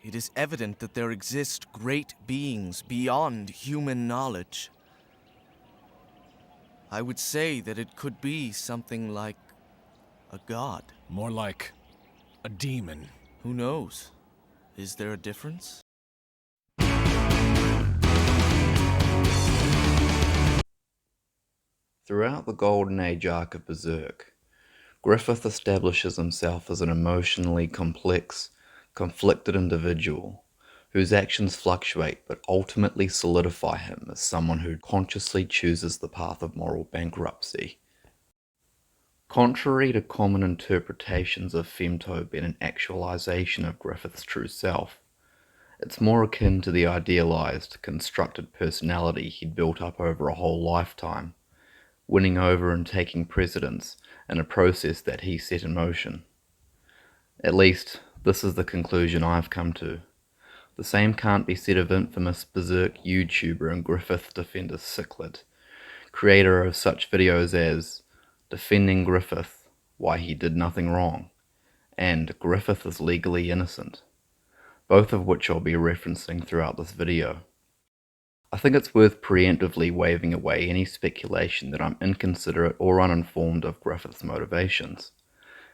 it is evident that there exist great beings beyond human knowledge. I would say that it could be something like a god. More like a demon. Who knows? Is there a difference? Throughout the Golden Age arc of Berserk, Griffith establishes himself as an emotionally complex, conflicted individual whose actions fluctuate but ultimately solidify him as someone who consciously chooses the path of moral bankruptcy. Contrary to common interpretations of Femto being an actualization of Griffith's true self, it's more akin to the idealized, constructed personality he'd built up over a whole lifetime, winning over and taking precedence in a process that he set in motion. At least, this is the conclusion I've come to. The same can't be said of infamous Berserk YouTuber and Griffith defender Sichlitt, creator of such videos as Defending Griffith, Why He Did Nothing Wrong, and Griffith is Legally Innocent, both of which I'll be referencing throughout this video. I think it's worth preemptively waving away any speculation that I'm inconsiderate or uninformed of Griffith's motivations,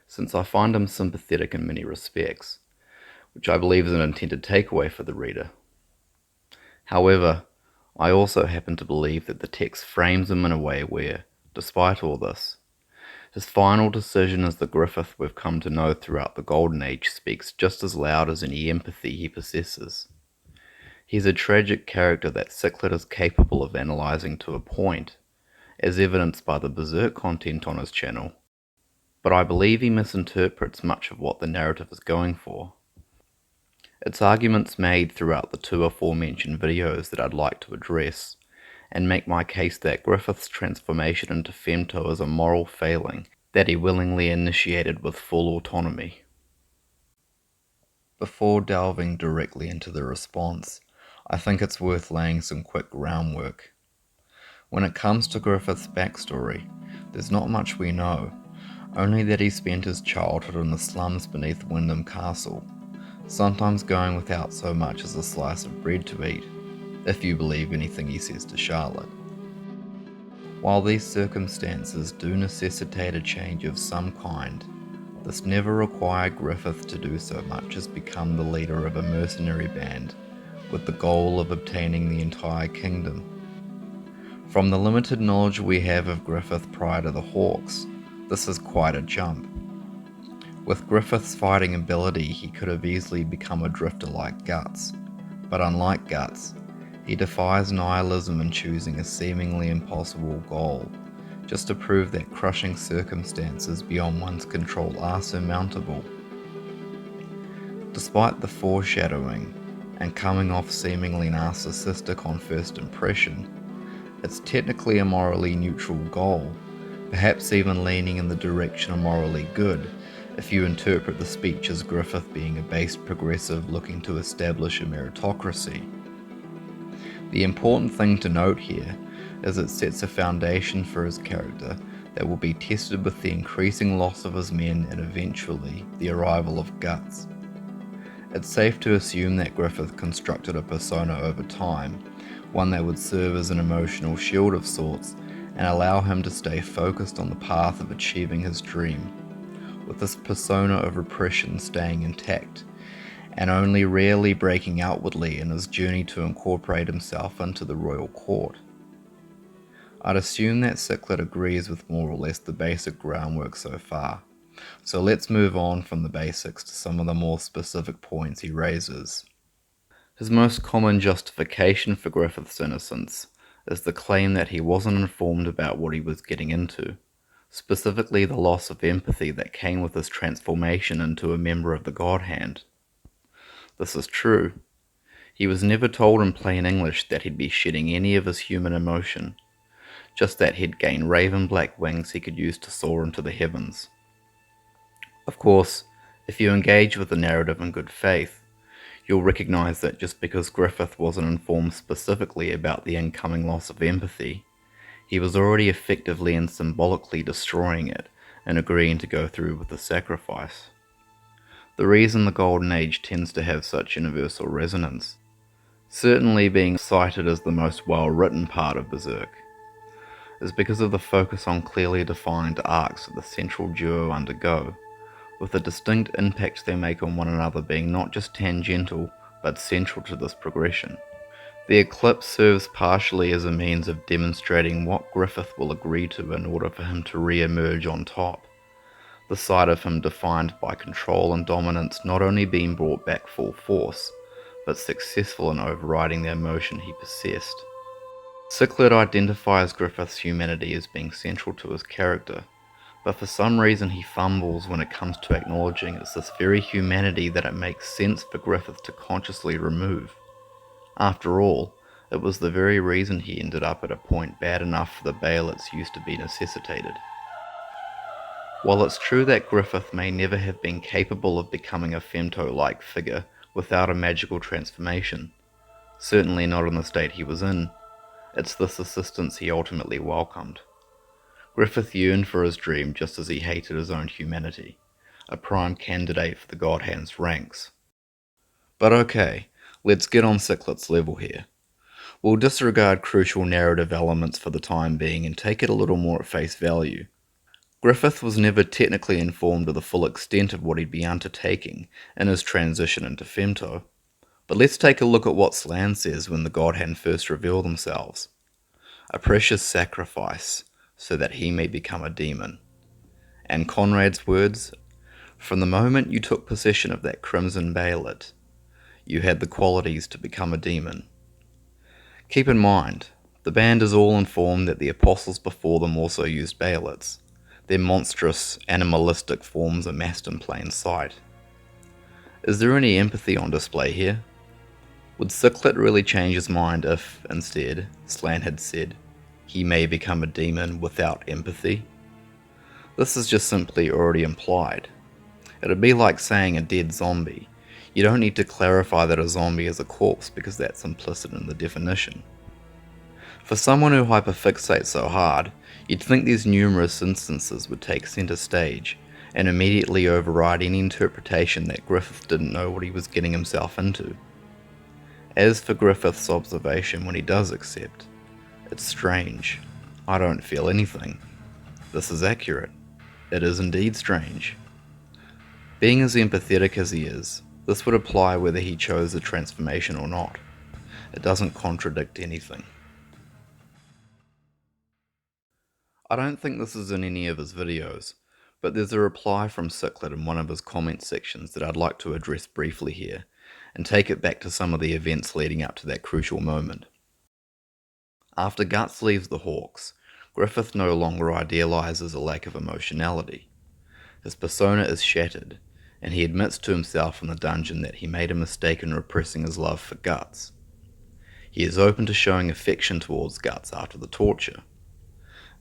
since I find him sympathetic in many respects, which I believe is an intended takeaway for the reader. However, I also happen to believe that the text frames him in a way where, despite all this, his final decision as the Griffith we've come to know throughout the Golden Age speaks just as loud as any empathy he possesses. He's a tragic character that Sichlitt is capable of analysing to a point, as evidenced by the Berserk content on his channel, but I believe he misinterprets much of what the narrative is going for. It's arguments made throughout the two aforementioned videos that I'd like to address, and make my case that Griffith's transformation into Femto is a moral failing that he willingly initiated with full autonomy. Before delving directly into the response, I think it's worth laying some quick groundwork. When it comes to Griffith's backstory, there's not much we know, only that he spent his childhood in the slums beneath Wyndham Castle, sometimes going without so much as a slice of bread to eat, if you believe anything he says to Charlotte. While these circumstances do necessitate a change of some kind, this never required Griffith to do so much as become the leader of a mercenary band with the goal of obtaining the entire kingdom. From the limited knowledge we have of Griffith prior to the Hawks, this is quite a jump. With Griffith's fighting ability, he could have easily become a drifter like Guts, but unlike Guts, he defies nihilism in choosing a seemingly impossible goal, just to prove that crushing circumstances beyond one's control are surmountable. Despite the foreshadowing, and coming off seemingly narcissistic on first impression, it's technically a morally neutral goal, perhaps even leaning in the direction of morally good, if you interpret the speech as Griffith being a based progressive looking to establish a meritocracy. The important thing to note here is it sets a foundation for his character that will be tested with the increasing loss of his men and eventually the arrival of Guts. It's safe to assume that Griffith constructed a persona over time, one that would serve as an emotional shield of sorts and allow him to stay focused on the path of achieving his dream, with this persona of repression staying intact, and only rarely breaking outwardly in his journey to incorporate himself into the royal court. I'd assume that Sichlitt agrees with more or less the basic groundwork so far, so let's move on from the basics to some of the more specific points he raises. His most common justification for Griffith's innocence is the claim that he wasn't informed about what he was getting into, specifically the loss of empathy that came with his transformation into a member of the God Hand. This is true. He was never told in plain English that he'd be shedding any of his human emotion, just that he'd gain raven black wings he could use to soar into the heavens. Of course, if you engage with the narrative in good faith, you'll recognize that just because Griffith wasn't informed specifically about the incoming loss of empathy, he was already effectively and symbolically destroying it and agreeing to go through with the sacrifice. the reason the Golden Age tends to have such universal resonance, certainly being cited as the most well-written part of Berserk, is because of the focus on clearly defined arcs that the central duo undergo, with the distinct impact they make on one another being not just tangential, but central to this progression. The Eclipse serves partially as a means of demonstrating what Griffith will agree to in order for him to re-emerge on top, the side of him defined by control and dominance not only being brought back full force, but successful in overriding the emotion he possessed. Sichlitt identifies Griffith's humanity as being central to his character, but for some reason he fumbles when it comes to acknowledging it's this very humanity that it makes sense for Griffith to consciously remove. After all, it was the very reason he ended up at a point bad enough for the Baelit's use to be necessitated. While it's true that Griffith may never have been capable of becoming a femto-like figure without a magical transformation, certainly not in the state he was in, it's this assistance he ultimately welcomed. Griffith yearned for his dream just as he hated his own humanity, a prime candidate for the God Hand's ranks. But okay, let's get on Sichlitt's level here. We'll disregard crucial narrative elements for the time being and take it a little more at face value. Griffith was never technically informed of the full extent of what he'd be undertaking in his transition into femto, but let's take a look at what Slan says when the God Hand first reveal themselves. A precious sacrifice, so that he may become a demon. And Conrad's words, from the moment you took possession of that crimson Baelit, you had the qualities to become a demon. Keep in mind, the band is all informed that the apostles before them also used Baelits, their monstrous, animalistic forms amassed in plain sight. Is there any empathy on display here? Would Sichlitt really change his mind if, instead, Slan had said, he may become a demon without empathy? This is just simply already implied. It'd be like saying a dead zombie. You don't need to clarify that a zombie is a corpse because that's implicit in the definition. For someone who hyperfixates so hard, you'd think these numerous instances would take center stage and immediately override any interpretation that Griffith didn't know what he was getting himself into. As for Griffith's observation when he does accept, it's strange. I don't feel anything. This is accurate. It is indeed strange. Being as empathetic as he is, this would apply whether he chose the transformation or not. It doesn't contradict anything. I don't think this is in any of his videos, but there's a reply from Sichlitt in one of his comment sections that I'd like to address briefly here, and take it back to some of the events leading up to that crucial moment. After Guts leaves the Hawks, Griffith no longer idealizes a lack of emotionality. His persona is shattered, and he admits to himself in the dungeon that he made a mistake in repressing his love for Guts. He is open to showing affection towards Guts after the torture.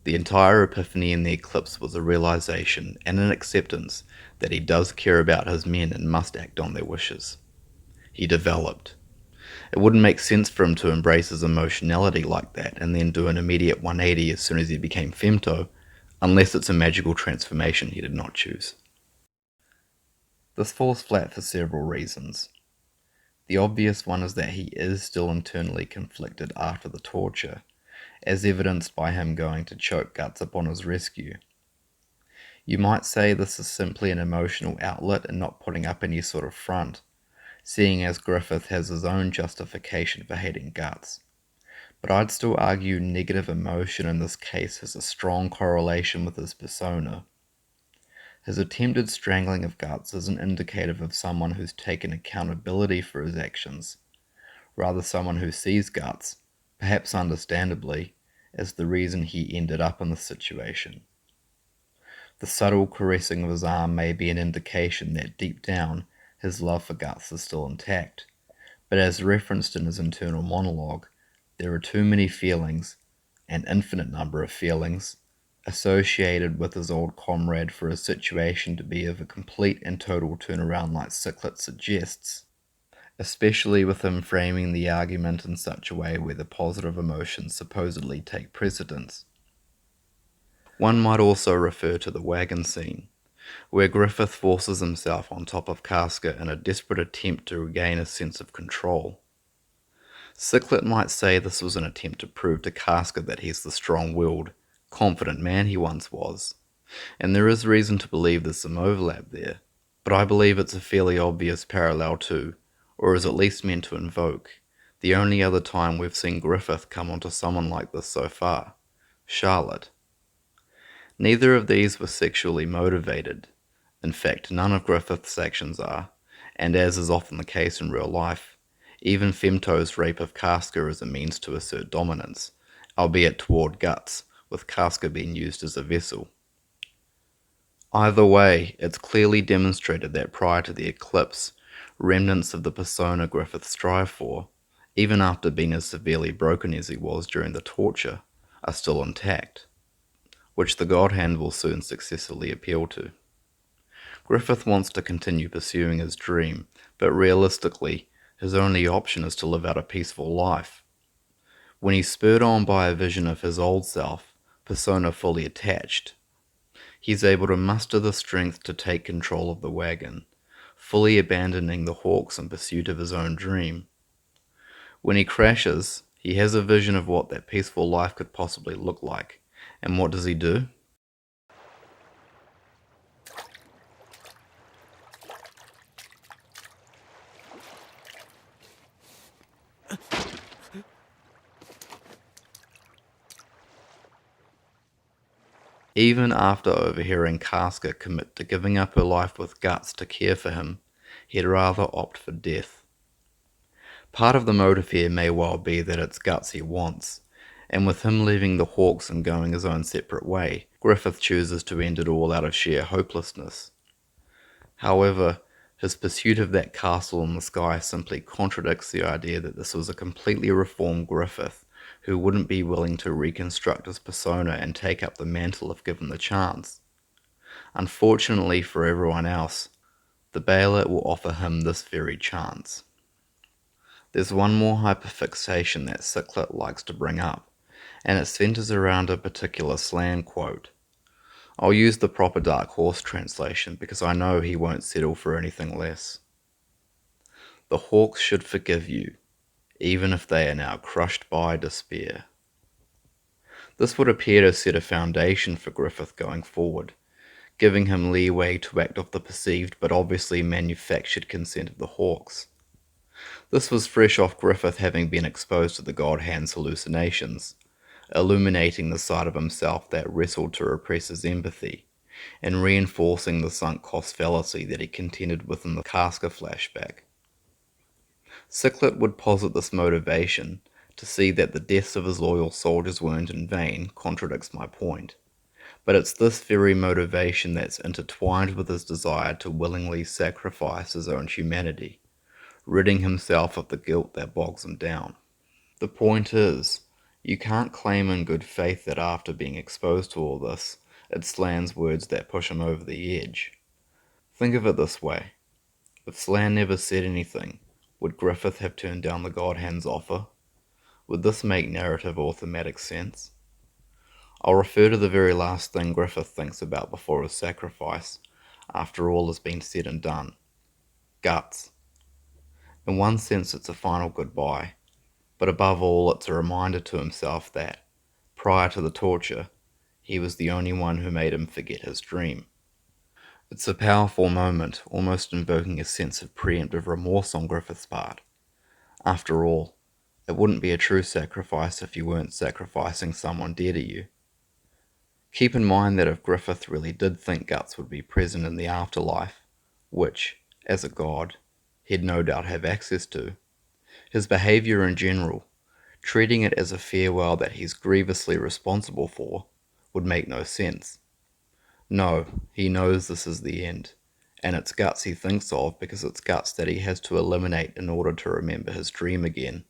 The entire epiphany in the Eclipse was a realization and an acceptance that he does care about his men and must act on their wishes. He developed. It wouldn't make sense for him to embrace his emotionality like that and then do an immediate 180 as soon as he became femto, unless it's a magical transformation he did not choose. This falls flat for several reasons. The obvious one is that he is still internally conflicted after the torture, as evidenced by him going to choke Guts upon his rescue. You might say this is simply an emotional outlet and not putting up any sort of front, seeing as Griffith has his own justification for hating Guts. But I'd still argue negative emotion in this case has a strong correlation with his persona. His attempted strangling of Guts isn't indicative of someone who's taken accountability for his actions, rather someone who sees Guts, perhaps understandably, as the reason he ended up in this situation. The subtle caressing of his arm may be an indication that deep down his love for Guts is still intact, but as referenced in his internal monologue, there are too many feelings, an infinite number of feelings, associated with his old comrade for a situation to be of a complete and total turnaround like Sichlitt suggests, especially with him framing the argument in such a way where the positive emotions supposedly take precedence. One might also refer to the wagon scene, where Griffith forces himself on top of Casca in a desperate attempt to regain a sense of control. Sichlitt might say this was an attempt to prove to Casca that he's the strong-willed, confident man he once was, and there is reason to believe there's some overlap there, but I believe it's a fairly obvious parallel to, or is at least meant to invoke, the only other time we've seen Griffith come onto someone like this so far, Charlotte. Neither of these were sexually motivated. In fact, none of Griffith's actions are, and as is often the case in real life, even Femto's rape of Casca is a means to assert dominance, albeit toward Guts, with Casca being used as a vessel. Either way, it's clearly demonstrated that prior to the Eclipse, remnants of the persona Griffith strive for, even after being as severely broken as he was during the torture, are still intact, which the God Hand will soon successfully appeal to. Griffith wants to continue pursuing his dream, but realistically, his only option is to live out a peaceful life. When he's spurred on by a vision of his old self, persona fully attached, he's able to muster the strength to take control of the wagon, fully abandoning the Hawks in pursuit of his own dream. When he crashes, he has a vision of what that peaceful life could possibly look like, and what does he do? Even after overhearing Casca commit to giving up her life with Guts to care for him, he'd rather opt for death. Part of the motive here may well be that it's Guts he wants, and with him leaving the Hawks and going his own separate way, Griffith chooses to end it all out of sheer hopelessness. However, his pursuit of that castle in the sky simply contradicts the idea that this was a completely reformed Griffith who wouldn't be willing to reconstruct his persona and take up the mantle if given the chance. Unfortunately for everyone else, the Bailiff will offer him this very chance. There's one more hyperfixation that Sichlitt likes to bring up, and it centers around a particular slang quote. I'll use the proper Dark Horse translation because I know he won't settle for anything less. The Hawks should forgive you, even if they are now crushed by despair. This would appear to set a foundation for Griffith going forward, giving him leeway to act off the perceived but obviously manufactured consent of the Hawks. This was fresh off Griffith having been exposed to the God Hand's hallucinations, illuminating the side of himself that wrestled to repress his empathy, and reinforcing the sunk cost fallacy that he contended with in the Casca flashback. Sichlitt would posit this motivation to see that the deaths of his loyal soldiers weren't in vain contradicts my point, but it's this very motivation that's intertwined with his desire to willingly sacrifice his own humanity, ridding himself of the guilt that bogs him down. The point is, you can't claim in good faith that after being exposed to all this, it's Slan's words that push him over the edge. Think of it this way. If Slan never said anything, would Griffith have turned down the God Hand's offer? Would this make narrative or thematic sense? I'll refer to the very last thing Griffith thinks about before his sacrifice, after all has been said and done. Guts. In one sense it's a final goodbye, but above all it's a reminder to himself that, prior to the torture, he was the only one who made him forget his dream. It's a powerful moment, almost invoking a sense of preemptive remorse on Griffith's part. After all, it wouldn't be a true sacrifice if you weren't sacrificing someone dear to you. Keep in mind that if Griffith really did think Guts would be present in the afterlife, which, as a god, he'd no doubt have access to, his behaviour in general, treating it as a farewell that he's grievously responsible for, would make no sense. No, he knows this is the end, and it's Guts he thinks of because it's Guts that he has to eliminate in order to remember his dream again.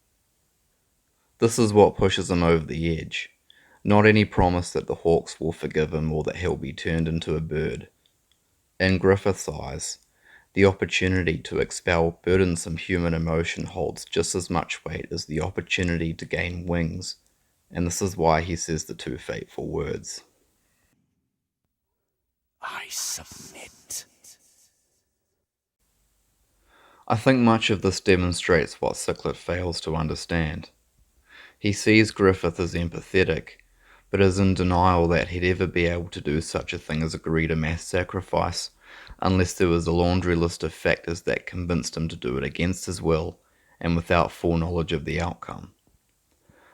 This is what pushes him over the edge, not any promise that the Hawks will forgive him or that he'll be turned into a bird. In Griffith's eyes, the opportunity to expel burdensome human emotion holds just as much weight as the opportunity to gain wings, and this is why he says the two fateful words. I submit. I think much of this demonstrates what Sichlitt fails to understand. He sees Griffith as empathetic, but is in denial that he'd ever be able to do such a thing as agree to mass sacrifice, unless there was a laundry list of factors that convinced him to do it against his will and without foreknowledge of the outcome.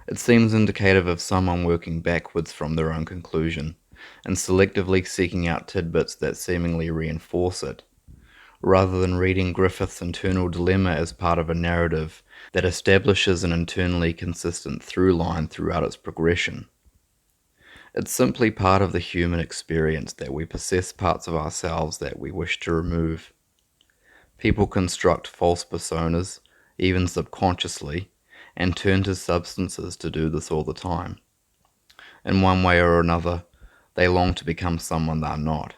It seems indicative of someone working backwards from their own conclusion, and selectively seeking out tidbits that seemingly reinforce it, rather than reading Griffith's internal dilemma as part of a narrative that establishes an internally consistent through line throughout its progression. It's simply part of the human experience that we possess parts of ourselves that we wish to remove. People construct false personas, even subconsciously, and turn to substances to do this all the time. In one way or another, they long to become someone they're not.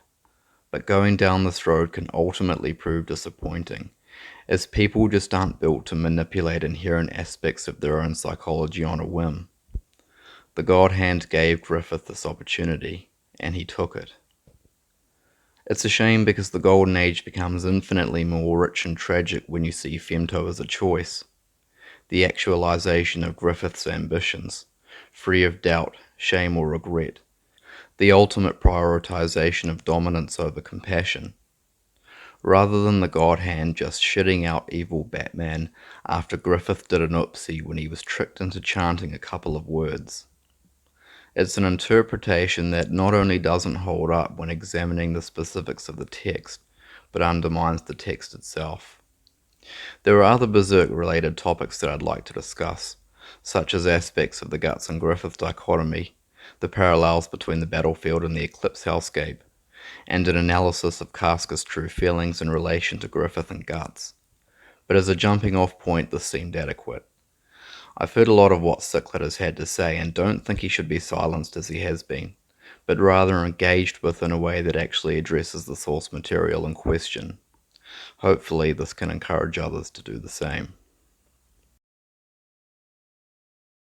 But going down this road can ultimately prove disappointing, as people just aren't built to manipulate inherent aspects of their own psychology on a whim. The God Hand gave Griffith this opportunity, and he took it. It's a shame because the Golden Age becomes infinitely more rich and tragic when you see femto as a choice, the actualization of Griffith's ambitions, free of doubt, shame or regret, the ultimate prioritization of dominance over compassion, rather than the God Hand just shitting out evil Batman after Griffith did an oopsie when he was tricked into chanting a couple of words. It's an interpretation that not only doesn't hold up when examining the specifics of the text, but undermines the text itself. There are other Berserk-related topics that I'd like to discuss, such as aspects of the Guts and Griffith dichotomy, the parallels between the battlefield and the Eclipse hellscape, and an analysis of Casca's true feelings in relation to Griffith and Guts. But as a jumping off point, this seemed adequate. I've heard a lot of what Sichlitt has had to say and don't think he should be silenced as he has been, but rather engaged with in a way that actually addresses the source material in question. Hopefully this can encourage others to do the same.